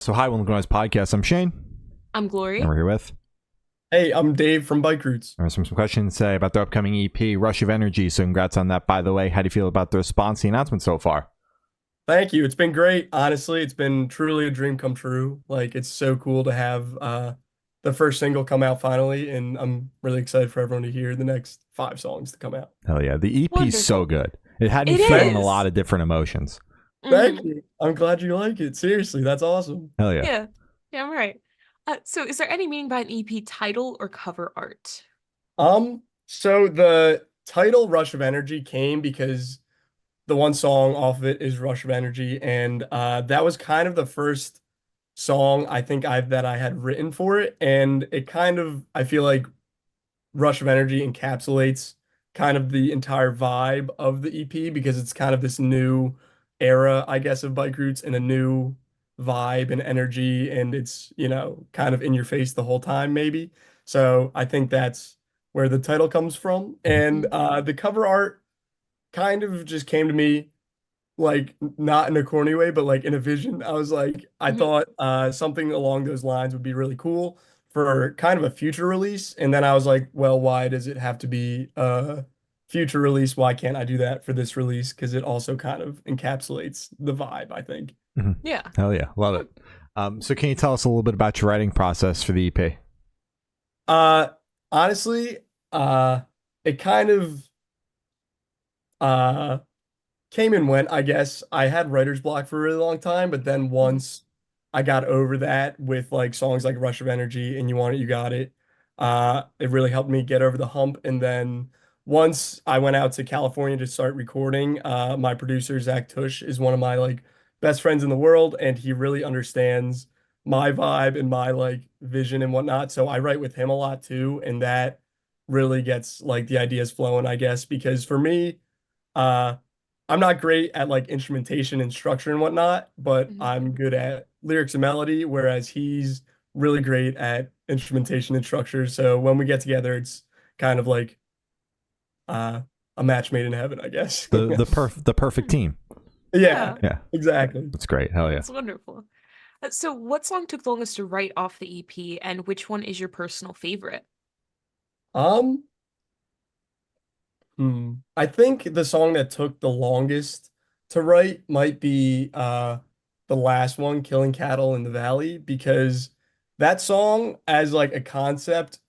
So hi, Welcome to Noise Podcast. I'm Shane, I'm and Glory. we're here with Hey, I'm Dave from Bike Roots. some questions about their upcoming EP, Rush of Energy. So congrats on that, by the way. How do you feel about the response, the announcement so far? Thank you. It's been great. Honestly, it's been truly a dream come true. Like it's so cool to have the first single come out finally, and I'm really excited for everyone to hear the next 5 songs to come out. Hell yeah, the EP's so Wonderful. good. It had me It feeling a is. lot of different emotions. Thank Mm, you. I'm glad you like it. Seriously, that's awesome. Hell yeah. yeah. Yeah, I'm right. So is there any meaning by an EP title or cover art? So the title Rush of Energy came because the one song off of it is Rush of Energy, and that was kind of the first song I think I had written for it, and it kind of I feel like Rush of Energy encapsulates kind of the entire vibe of the EP because it's kind of this new era, I guess, of bike routes and a new vibe and energy, and it's, kind of in your face the whole time, maybe. So I think that's where the title comes from. And Mm, the cover art kind of just came to me like not in a corny way, but like in a vision. I was like, I mhm. thought something along those lines would be really cool for kind of a future release. And then I was like, well, why does it have to be a future release? Why can't I do that for this release? Because it also kind of encapsulates the vibe, I think. Mhm. Yeah. Hell yeah, love Hmm. it. So can you tell us a little bit about your writing process for the EP? Uh, Honestly, uh, it kind of uh came and went, I guess. I had writer's block for a really long time, but then Mhm. once I got over that with like songs like Rush of Energy and You Want It, You Got It, it really helped me get over the hump. And then once I went out to California to start recording, my producer, Zach Tush, is one of my like best friends in the world, and he really understands my vibe and my like vision and whatnot. So I write with him a lot too, and that really gets like the ideas flowing, I guess, because for me, uh, I'm not great at like instrumentation and structure and whatnot, but Mhm. I'm good at lyrics and melody, whereas he's really great at instrumentation and structure. So when we get together, it's kind of like uh, a match made in heaven, I guess. The perfect Hmm. team. Yeah, Yeah, Yeah, exactly. that's great. Hell yeah. that's wonderful. So what song took the longest to write off the EP, and which one is your personal favorite? Um, I think the song that took the longest to write might be the last one, Killing Cattle in the Valley, because that song as like a concept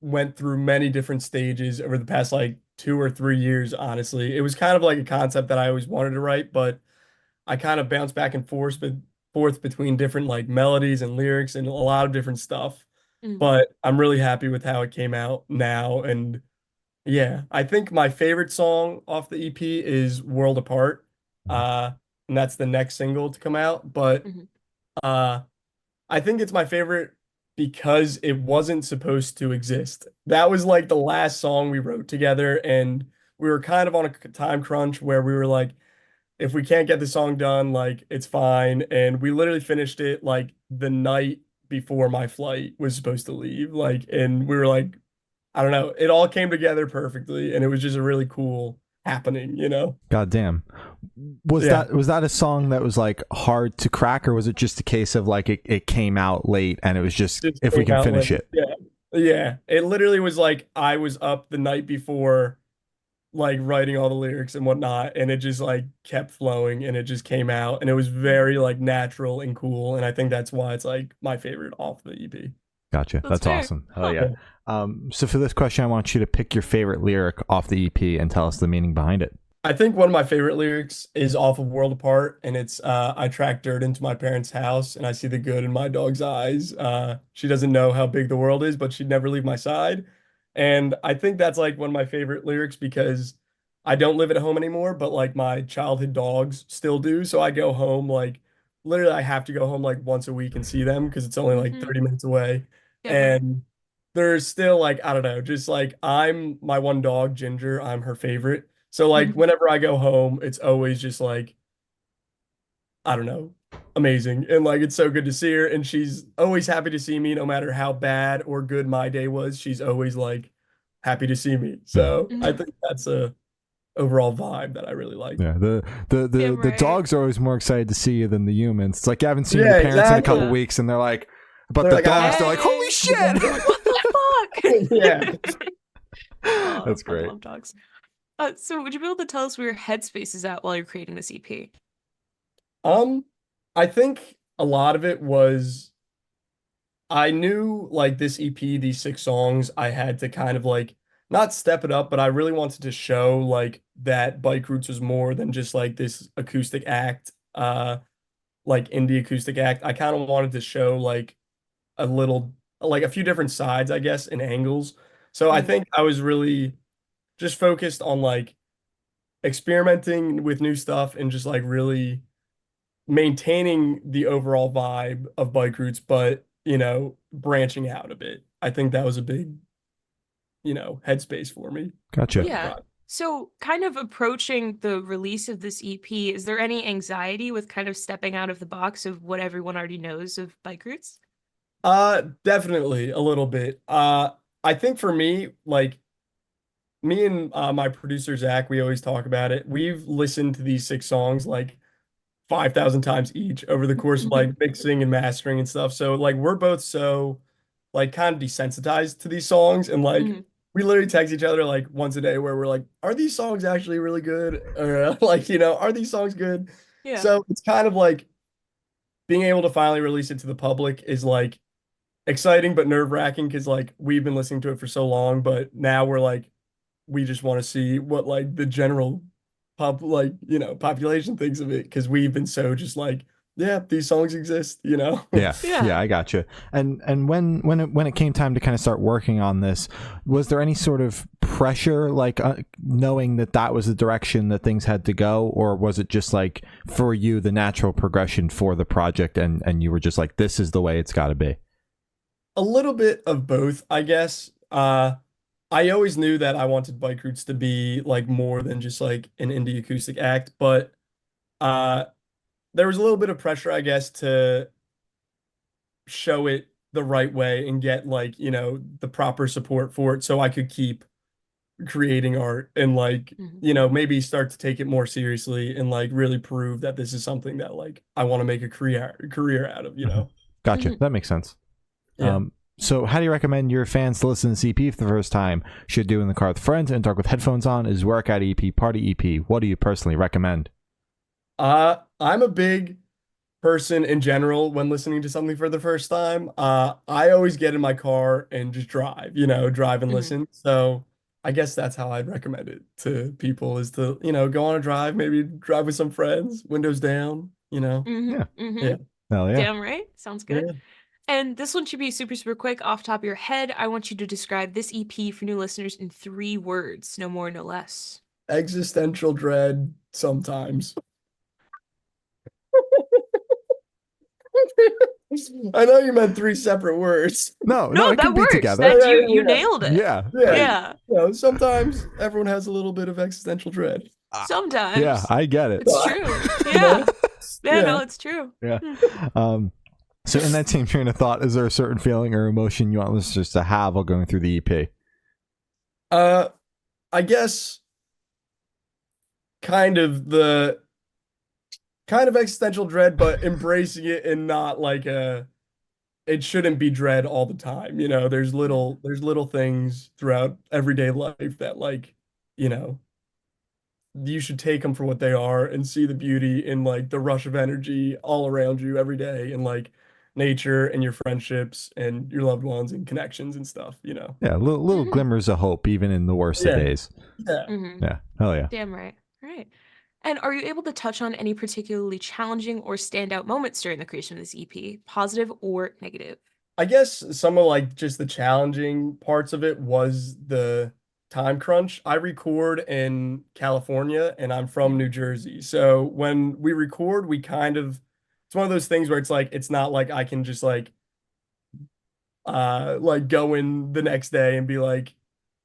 went through many different stages over the past like 2 or 3 years, honestly. It was kind of like a concept that I always wanted to write, but I kind of bounced back and forth between different like melodies and lyrics and a lot of different stuff. Mm, But I'm really happy with how it came out now. And yeah, I think my favorite song off the EP is World Apart. Mhm. Uh, and that's the next single to come out. But mhm, uh I think it's my favorite because it wasn't supposed to exist. That was like the last song we wrote together, and we were kind of on a time crunch where we were like, if we can't get the song done, like it's fine. And we literally finished it like the night before my flight was supposed to leave. Like, and we were like, I don't know, it all came together perfectly, and it was just a really cool happening. God damn. Was Yeah, that a song that was like hard to crack, or was it just a case of like it came out late and it was just just if we came can out finish late. it? Yeah. Yeah. It literally was like I was up the night before like writing all the lyrics and whatnot, and it just like kept flowing and it just came out and it was mhm. very like natural and cool. And I think that's why it's like my favorite off the EP. Gotcha. That's That's fair. awesome. Hell Huh. yeah. Yeah. So for this question, I want you to pick your favorite lyric off the EP and tell us the meaning behind it. I think one of my favorite lyrics is off of World Apart, and it's I track dirt into my parents' house and I see the good in my dog's eyes. She doesn't know how big the world is, but she'd never leave my side. And I think that's like one of my favorite lyrics because I don't live at home anymore, but like my childhood dogs still do. So I go home like literally I have to go home like once a week and see them because it's only like Hmm. 30 minutes away. Yeah, right. And there's still like I don't know, just like I'm my one dog, Ginger, I'm her favorite. So like Mhm. whenever I go home, it's always just like, I don't know, amazing. And like it's so good to see her. And she's always happy to see me no matter how bad or good my day was. She's always like happy to see me. Hmm. So I Mhm. think that's a overall vibe that I really like. Yeah, the Damn the right. dogs are always more excited to see you than the humans. It's like you haven't seen Yeah, your parents in a exactly. couple Yeah. weeks, and they're like, but They're the like, dogs, they're ah, like, holy Hey, shit! what the fuck? yeah. Oh, That's fucking great. love dogs. So would you be able to tell us where your headspace is at while you're creating this EP? Um, I think a lot of it was I knew like this EP, these 6 songs, I had to kind of like not step it up, but I really wanted to show like that Bike Roots was more than just like this acoustic act, like indie acoustic act. I kind of wanted to show like a little, like a few different sides, I guess, and angles. So I Mhm. think I was really just focused on like experimenting with new stuff and just like really maintaining the overall vibe of Bike Roots, but branching out a bit. I think that was a big, headspace for me Gotcha. throughout the Yeah. project. So, kind of approaching the release of this EP, is there any anxiety with kind of stepping out of the box of what everyone already knows of Bike Roots? Definitely a little bit. I think for me, like me and my producer Zach, we always talk about it. We've listened to these 6 songs like 5,000 times each over the course of like mixing and mastering and stuff. So like we're both so like kind of desensitized to these songs and like Mhm. we literally text each other like once a day where we're like, are these songs actually really good? Or like, are these songs good? Yeah. So it's kind of like being able to finally release it to the public is like exciting but nerve-wracking because like we've been listening to it for so long, but now we're like we just want to see what like the general population thinks of it because we've been so just like, yeah, these songs exist. Yeah, Yeah. yeah, I gotcha. And when it came time to kind of start working on this, was there any sort of pressure, like knowing that that was the direction that things had to go, or was it just like for you the natural progression for the project, and you were just like, this is the way it's got to be? A little bit of both, I guess. I always knew that I wanted Bike Roots to be like more than just like an indie acoustic act, but uh there was a little bit of pressure, I guess, to show it the right way and get like, the proper support for it so I could keep creating art and like, Mhm. maybe start to take it more seriously and like really prove that this is something that like I want to make a career out of, you Mhm. know? Gotcha. Mhm. That makes sense. Yeah. So how do you recommend your fans to listen to CP for the first time? Should do in the car with friends and talk with headphones on? Is workout EP, party EP? What do you personally recommend? I'm a big person in general when listening to something for the first time. I always get in my car and just drive, drive and Mhm. listen. So I guess that's how I'd recommend it to people is to, go on a drive, maybe drive with some friends, windows down. Mhm. Yeah. Yeah. Mhm. Hell yeah. Damn right. Sounds good. Yeah. And this one should be super, super quick off top of your head. I want you to describe this EP for new listeners in 3 words, no more, no less. Existential dread sometimes. I know you meant 3 separate words. No, No, it that could be works. together. That's Yeah, you. yeah, You yeah. nailed it. Yeah. Yeah. Yeah. Sometimes everyone has a little bit of existential dread. Uh, yeah, Sometimes. I get it. It's true. You know? Yeah. Yeah, Yeah. no, it's true. Yeah. Hmm. So in that same train of thought, is there a certain feeling or emotion you want listeners to have while going through the EP? Uh, I guess kind of the kind of existential dread, but embracing it and not like it shouldn't be dread all the time. There's little things throughout everyday life that like, you know, you should take them for what they are and see the beauty in like the rush of energy all around you every day and like nature and your friendships and your loved ones and connections and stuff. Yeah, little Mhm. glimmers of hope even in the worst of Yeah. days. Yeah. Mhm. Yeah. Hell yeah. Damn right. All right. And are you able to touch on any particularly challenging or standout moments during the creation of this EP, positive or negative? I guess some of like just the challenging parts of it was the time crunch. I record in California and I'm from New Jersey. So when we record, it's one of those things where it's like it's not like I can just like go in the next day and be like,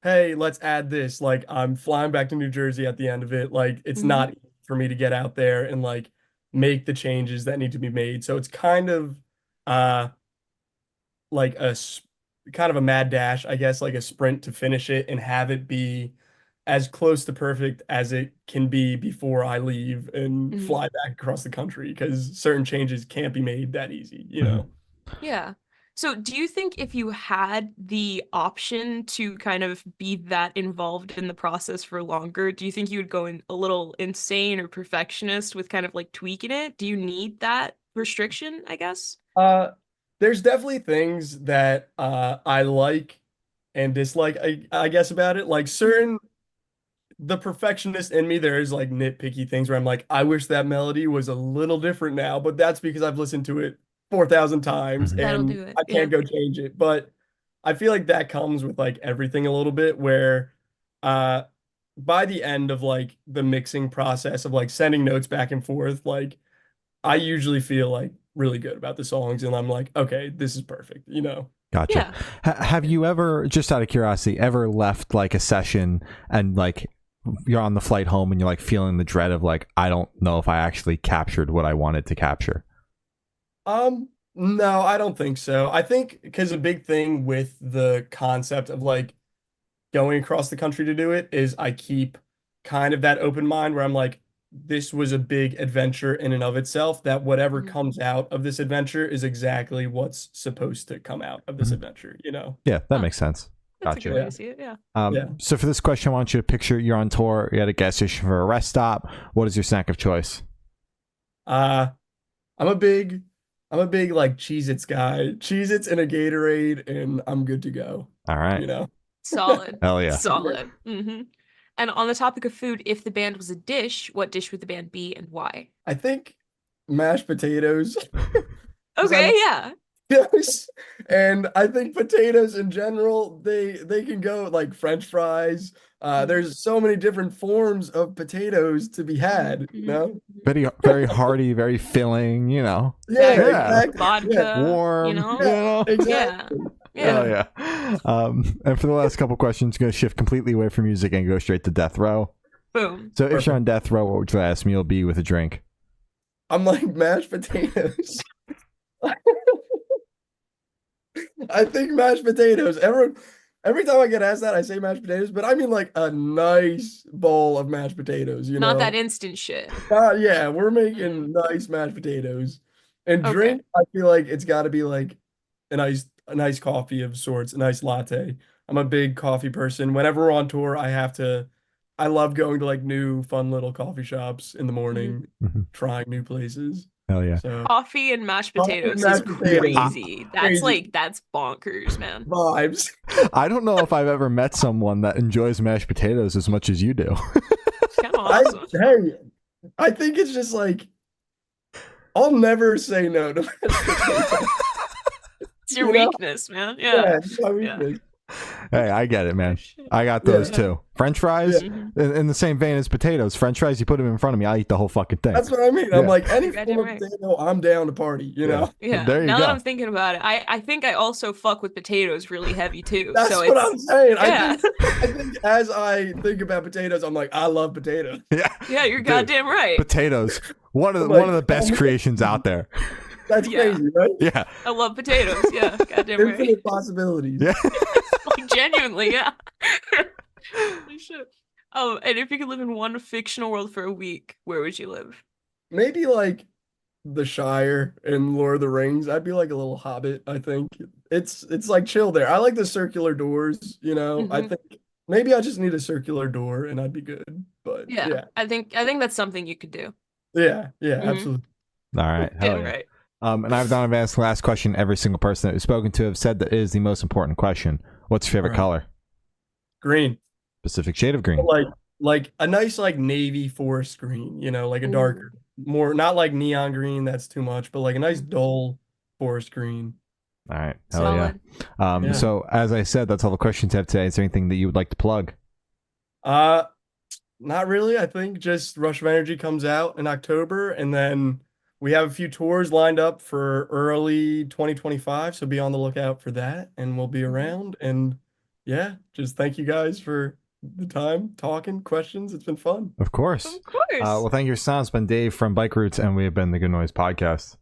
hey, let's add this. Like I'm flying back to New Jersey at the end of it. Like it's Mhm. not easy for me to get out there and like make the changes that need to be made. So it's kind of uh like kind of a mad dash, I guess, like a sprint to finish it and have it be as close to perfect as it can be before I leave and Mhm. fly back across the country because certain changes can't be made that easy, you know? Yeah. So, do you think if you had the option to kind of be that involved in the process for longer, do you think you would go in a little insane or perfectionist with kind of like tweaking it? Do you need that restriction, I guess? Uh, there's definitely things that I like and dislike, I guess, about it. Like certain the perfectionist in me, there is like nitpicky things where I'm like, I wish that melody was a little different now, but that's because I've listened to it 4,000 times Mhm. That'll and do it. I Yeah. can't go change it. But I feel like that comes with like everything a little bit where uh by the end of like the mixing process of like sending notes back and forth, like I usually feel like really good about the songs and I'm like, okay, this is perfect, you know? Gotcha. Yeah. Have you ever, just out of curiosity, ever left like a session and like you're on the flight home and you're like feeling the dread of like, I don't know if I actually captured what I wanted to capture? No, I don't think so. I think because a big thing with the concept of like going across the country to do it is I keep kind of that open mind where I'm like, this was a big adventure in and of itself, that whatever Mhm. comes out of this adventure is exactly what's supposed to come out of this Mhm. adventure, you know? Yeah, that Huh. makes sense. That's a Gotcha. good way Yeah. to see it. Yeah. Yeah. So for this question, I want you to picture you're on tour, you're at a gas station for a rest stop. What is your snack of choice? Uh, I'm a big, I'm a big like Cheez-Its guy. Cheez-Its and a Gatorade, and I'm good to go, All right. you know? Solid. Hell yeah. Solid. And on the topic of food, if the band was a dish, what dish would the band be and why? I think mashed potatoes. 'Cause I Okay, like yeah. Yes. And I think potatoes in general, they can go like French fries. Mhm. There's so many different forms of potatoes to be had, you Mhm. know? Very, very hearty, very filling, you know. Yeah, Exactly. Yeah. exactly. Vodka, Warm, you know? you know. Exactly. Yeah. Oh yeah. And for the last couple questions, going to shift completely away from music and go straight to death row. Boom. So if Perfect. you're on death row, what would your last meal be with a drink? I'm like mashed potatoes. I think mashed potatoes. Every time I get asked that, I say mashed potatoes, but I mean like a nice bowl of mashed potatoes, you Not know? that instant shit. Yeah, we're Mhm. making nice mashed potatoes. And Okay. drink, I feel like it's got to be like a nice coffee of sorts, a nice latte. I'm a big coffee person. Whenever we're on tour, I love going to like new fun little coffee shops in the morning, Mhm. trying new places. Hell yeah. So Coffee and mashed coffee and potatoes is mashed potatoes, crazy. That's crazy like, that's bonkers, man. vibes. I don't know if I've ever met someone that enjoys mashed potatoes as much as you do. It's kind of awesome. Hey, I think it's just like I'll never say no to mashed potatoes. It's your You know? weakness, man. Yeah, Yeah. it's my Yeah. weakness. Hey, I get it, man. Oh, shit. I got Yeah. those too. French fries, Yeah. Mhm. in the same vein as potatoes. French fries, you put them in front of me, I'll eat the whole fucking thing. That's what I mean. I'm Yeah. like any You're goddamn form of right. potato, I'm down to party, you know? Yeah. There you Now that go. I'm thinking about it, I think I also fuck with potatoes really heavy too. That's So what it's I'm saying. yeah. I think as I think about potatoes, I'm like, I love potatoes. Yeah. Yeah, you're Dude, goddamn right. Potatoes. One of the I'm like, one of the best oh my- creations out there. That's Yeah. crazy, right? Yeah. I love potatoes. Yeah, goddamn right. Infinite possibilities. Yeah. Like genuinely, yeah. Holy shit. Oh, and if you could live in one fictional world for a week, where would you live? Maybe like the Shire in Lord of the Rings. I'd be like a little hobbit, I think. It's like chill there. I like the circular doors, you know. I Mhm. think maybe I just need a circular door and I'd be good. But Yeah, yeah. I think that's something you could do. Yeah, Mhm. absolutely. All right. Hell Damn yeah. right. And I've done advanced the last question. Every single person that we've spoken to have said that it is the most important question. What's your favorite Alright. color? Green. Specific shade of green. Like a nice like navy forest green, you know, like a darker, more not like neon green, that's too much, but like a nice dull forest green. All right. Hell yeah. Solid. Yeah. So as I said, that's all the questions I have today. Is there anything that you would like to plug? Not really. I think just Rush of Energy comes out in October, and then we have a few tours lined up for early 2025, so be on the lookout for that, and we'll be around. And yeah, just thank you guys for the time, talking, questions. It's been fun. Of course. Of course. Well, thank you for your time. It's been Dave from Bike Roots, and we have been the Good Noise Podcast.